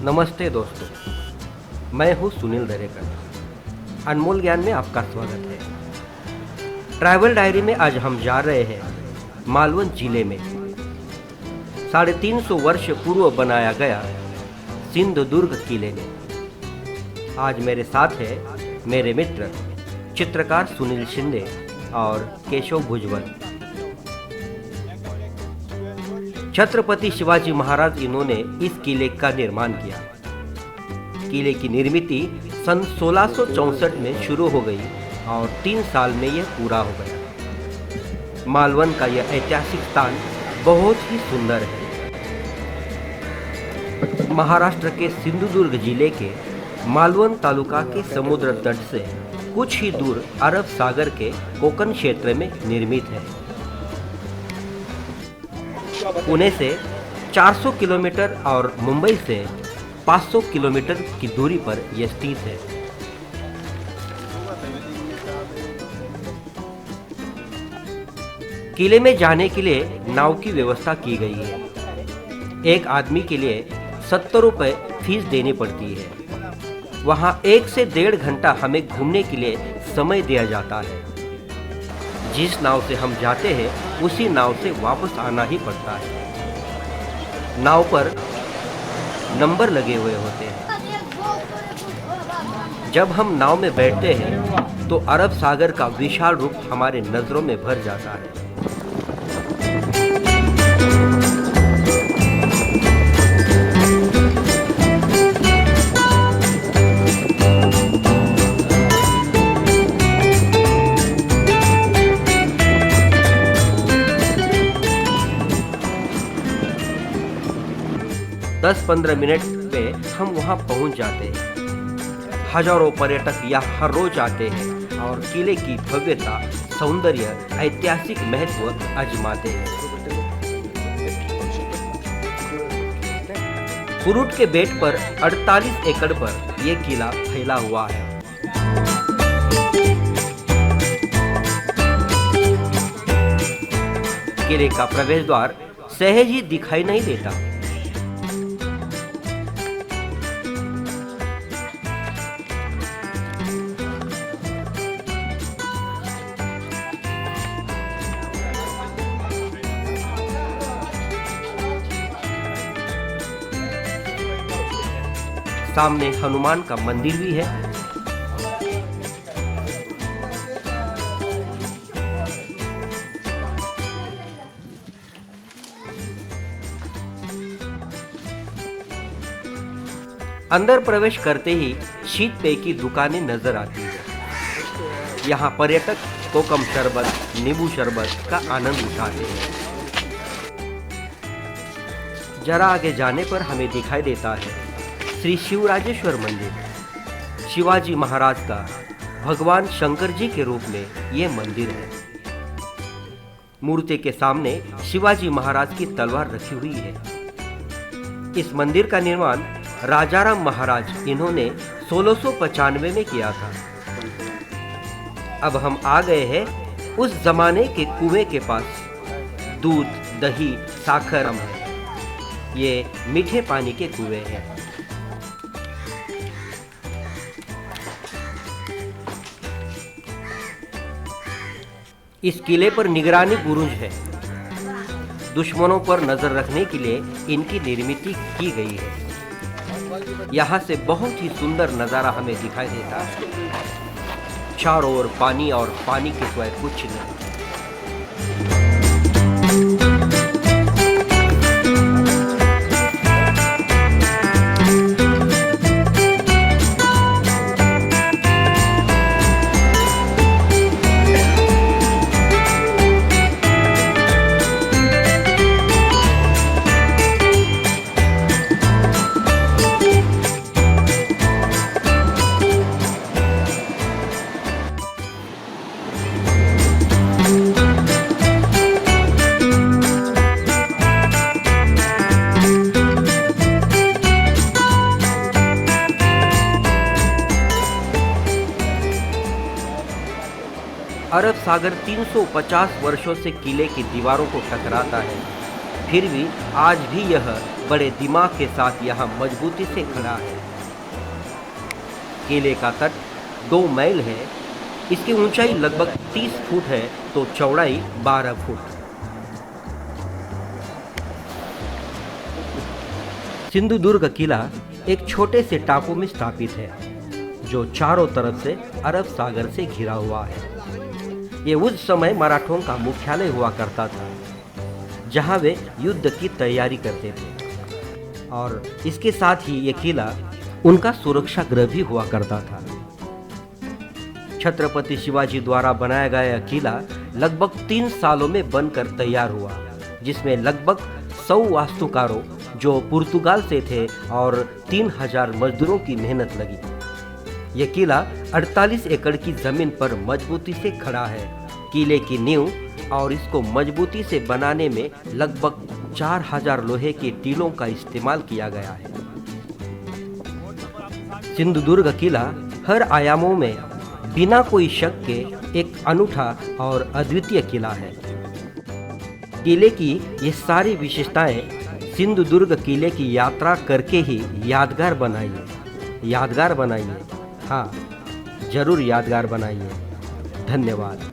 नमस्ते दोस्तों, मैं हूँ सुनील दरेकर। अनमोल ज्ञान में आपका स्वागत है। ट्रैवल डायरी में आज हम जा रहे हैं मालवन जिले में 350 वर्ष पूर्व बनाया गया सिंधुदुर्ग किले में। आज मेरे साथ है मेरे मित्र चित्रकार सुनील शिंदे और केशव भुजबल। छत्रपति शिवाजी महाराज इन्होंने इस किले का निर्माण किया। किले की निर्मित सन 1664 में शुरू हो गई और 3 साल में यह पूरा हो गया। मालवन का यह ऐतिहासिक स्थान बहुत ही सुंदर है। महाराष्ट्र के सिंधुदुर्ग जिले के मालवन तालुका के समुद्र तट से कुछ ही दूर अरब सागर के कोकण क्षेत्र में निर्मित है। पुणे से 400 किलोमीटर और मुंबई से 500 किलोमीटर की दूरी पर यह स्थित है। किले में जाने के लिए नाव की व्यवस्था की गई है। एक आदमी के लिए 70 रुपये फीस देनी पड़ती है। वहाँ 1 से 1.5 घंटा हमें घूमने के लिए समय दिया जाता है। जिस नाव से हम जाते हैं उसी नाव से वापस आना ही पड़ता है। नाव पर नंबर लगे हुए होते हैं। जब हम नाव में बैठते हैं तो अरब सागर का विशाल रूप हमारे नजरों में भर जाता है। 10-15 मिनट पे हम वहाँ पहुँच जाते हैं। हजारों पर्यटक यहाँ हर रोज आते हैं और किले की भव्यता, सौंदर्य, ऐतिहासिक महत्व आजमाते हैं। कुरुट के बेट पर 48 एकड़ पर यह किला फैला हुआ है। किले का प्रवेश द्वार सहज ही दिखाई नहीं देता। सामने हनुमान का मंदिर भी है। अंदर प्रवेश करते ही शीत पेय की दुकानें नजर आती है। यहाँ पर्यटक कोकम शरबत, नींबू शरबत का आनंद उठाते हैं। जरा आगे जाने पर हमें दिखाई देता है श्री शिवराजेश्वर मंदिर। शिवाजी महाराज का भगवान शंकर जी के रूप में यह मंदिर है। मूर्ति के सामने शिवाजी महाराज की तलवार रखी हुई है। इस मंदिर का निर्माण राजाराम महाराज इन्होंने 1695 में किया था। अब हम आ गए हैं उस जमाने के कुएं के पास। दूध, दही, साखर है। ये मीठे पानी के कुएं हैं। इस किले पर निगरानी बुरुज है। दुश्मनों पर नजर रखने के लिए इनकी निर्मित की गई है। यहाँ से बहुत ही सुंदर नजारा हमें दिखाई देता है। चारों ओर पानी और पानी के सिवाय कुछ नहीं। अरब सागर 350 वर्षों से किले की दीवारों को टकराता है, फिर भी आज भी यह बड़े दिमाग के साथ यहाँ मजबूती से खड़ा है। किले का तट 2 मील है। इसकी ऊंचाई लगभग 30 फुट है तो चौड़ाई 12 फुट। सिंधुदुर्ग किला एक छोटे से टापू में स्थापित है जो चारों तरफ से अरब सागर से घिरा हुआ है। ये उस समय मराठों का मुख्यालय हुआ करता था जहां वे युद्ध की तैयारी करते थे और इसके साथ ही ये किला उनका सुरक्षा गृह भी हुआ करता था। छत्रपति शिवाजी द्वारा बनाया गया यह किला लगभग 3 सालों में बनकर तैयार हुआ, जिसमें लगभग 100 वास्तुकारों जो पुर्तगाल से थे और 3000 मजदूरों की मेहनत लगी। यह किला 48 एकड़ की जमीन पर मजबूती से खड़ा है। किले की नींव और इसको मजबूती से बनाने में लगभग 4000 लोहे के टीलों का इस्तेमाल किया गया है। सिंधुदुर्ग किला हर आयामों में बिना कोई शक के एक अनूठा और अद्वितीय किला है। किले की ये सारी विशेषताएं सिंधुदुर्ग किले की यात्रा करके ही यादगार बनाइए। हाँ, जरूर यादगार बनाइए। धन्यवाद।